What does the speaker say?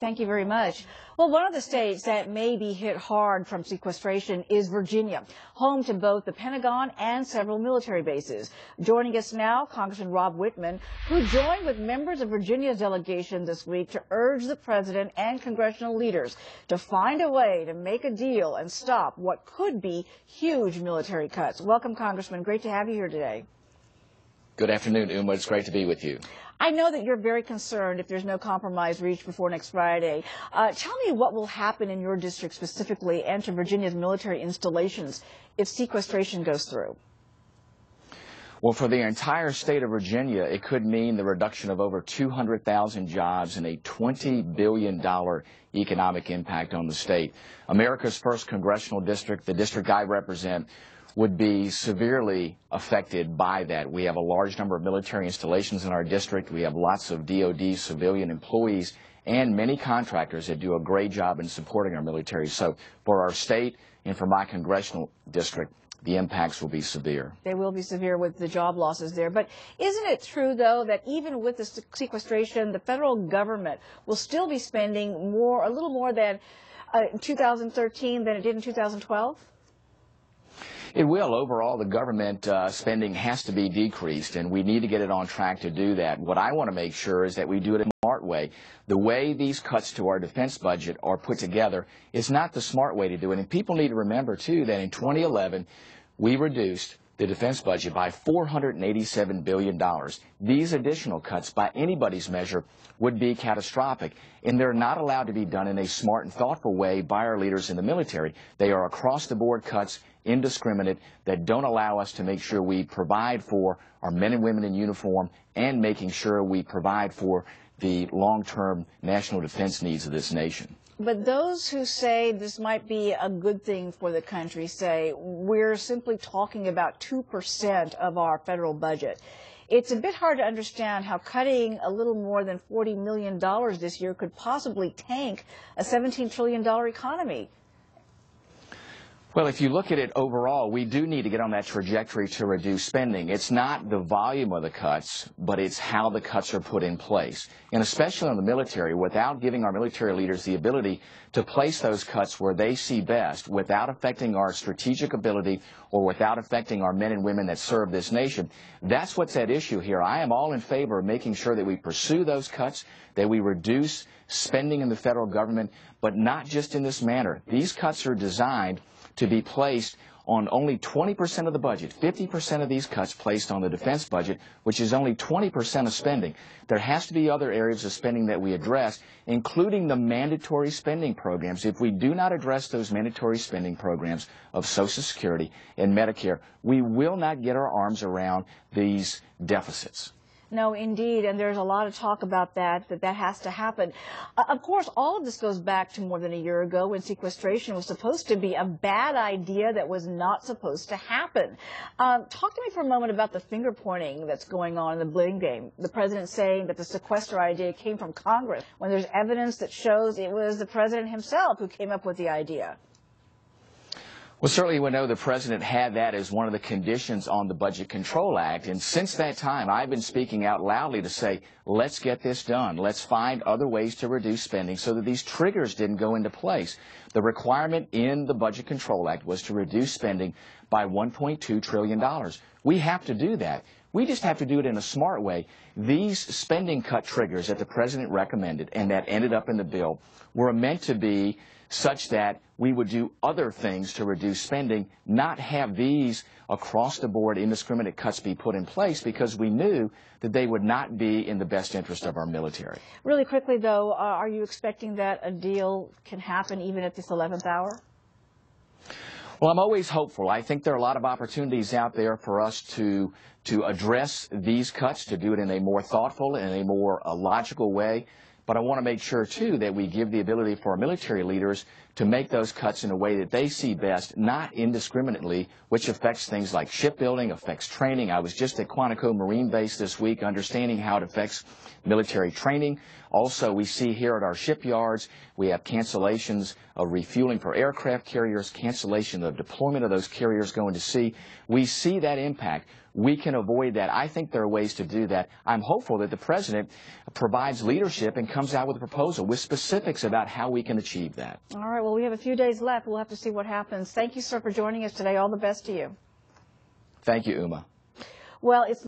Thank you very much. Well, one of the states that may be hit hard from sequestration is Virginia, home to both the Pentagon and several military bases. Joining us now, Congressman Rob Wittman, who joined with members of Virginia's delegation this week to urge the president and congressional leaders to find a way to make a deal and stop what could be huge military cuts. Welcome, Congressman. Great to have you here today. Good afternoon, Uma. It's great to be with you. I know that you're very concerned if there's no compromise reached before next Friday. Tell me what will happen in your district specifically and to Virginia's military installations if sequestration goes through. Well, for the entire state of Virginia, it could mean the reduction of over 200,000 jobs and a $20 billion economic impact on the state. America's first congressional district, the district I represent, would be severely affected by that. We have a large number of military installations in our district. We have lots of DOD civilian employees and many contractors that do a great job in supporting our military. So for our state and for my congressional district, the impacts will be severe. They will be severe with the job losses there. But isn't it true, though, that even with the sequestration, the federal government will still be spending a little more than in 2013 than it did in 2012? It will. Overall, the government spending has to be decreased, and we need to get it on track to do that. What I want to make sure is that we do it in a smart way. The way these cuts to our defense budget are put together is not the smart way to do it. And people need to remember, too, that in 2011, we reduced the defense budget by $487 billion. These additional cuts, by anybody's measure, would be catastrophic, and they're not allowed to be done in a smart and thoughtful way by our leaders in the military. They are across-the-board cuts, indiscriminate, that don't allow us to make sure we provide for our men and women in uniform and making sure we provide for the long-term national defense needs of this nation. But those who say this might be a good thing for the country say we're simply talking about 2% of our federal budget. It's a bit hard to understand how cutting a little more than $40 million this year could possibly tank a $17 trillion economy. Well, if you look at it overall, we do need to get on that trajectory to reduce spending. It's not the volume of the cuts, but it's how the cuts are put in place. And especially on the military, without giving our military leaders the ability to place those cuts where they see best, without affecting our strategic ability or without affecting our men and women that serve this nation, that's what's at issue here. I am all in favor of making sure that we pursue those cuts, that we reduce spending in the federal government, but not just in this manner. These cuts are designed to be placed on only 20% of the budget, 50% of these cuts placed on the defense budget, which is only 20% of spending. There has to be other areas of spending that we address, including the mandatory spending programs. If we do not address those mandatory spending programs of Social Security and Medicare, we will not get our arms around these deficits. No, indeed, and there's a lot of talk about that has to happen. Of course, all of this goes back to more than a year ago when sequestration was supposed to be a bad idea that was not supposed to happen. Talk to me for a moment about the finger-pointing that's going on in the blame game. The president saying that the sequester idea came from Congress when there's evidence that shows it was the president himself who came up with the idea. Well, certainly we know the president had that as one of the conditions on the Budget Control Act. And since that time, I've been speaking out loudly to say, let's get this done. Let's find other ways to reduce spending so that these triggers didn't go into place. The requirement in the Budget Control Act was to reduce spending by $1.2 trillion. We have to do that. We just have to do it in a smart way. These spending cut triggers that the president recommended and that ended up in the bill were meant to be such that we would do other things to reduce spending, not have these across-the-board indiscriminate cuts be put in place because we knew that they would not be in the best interest of our military. Really quickly, though, are you expecting that a deal can happen even at this 11th hour? Well, I'm always hopeful. I think there are a lot of opportunities out there for us to address these cuts, to do it in a more thoughtful and a more logical way. But I want to make sure, too, that we give the ability for our military leaders to make those cuts in a way that they see best, not indiscriminately, which affects things like shipbuilding, affects training. I was just at Quantico Marine Base this week understanding how it affects military training, Also, we see here at our shipyards, we have cancellations of refueling for aircraft carriers, cancellation of deployment of those carriers going to sea. We see that impact. We can avoid that. I think there are ways to do that. I'm hopeful that the President provides leadership and comes out with a proposal with specifics about how we can achieve that. All right, well, we have a few days left. We'll have to see what happens. Thank you, sir, for joining us today. All the best to you. Thank you, Uma. Well, it's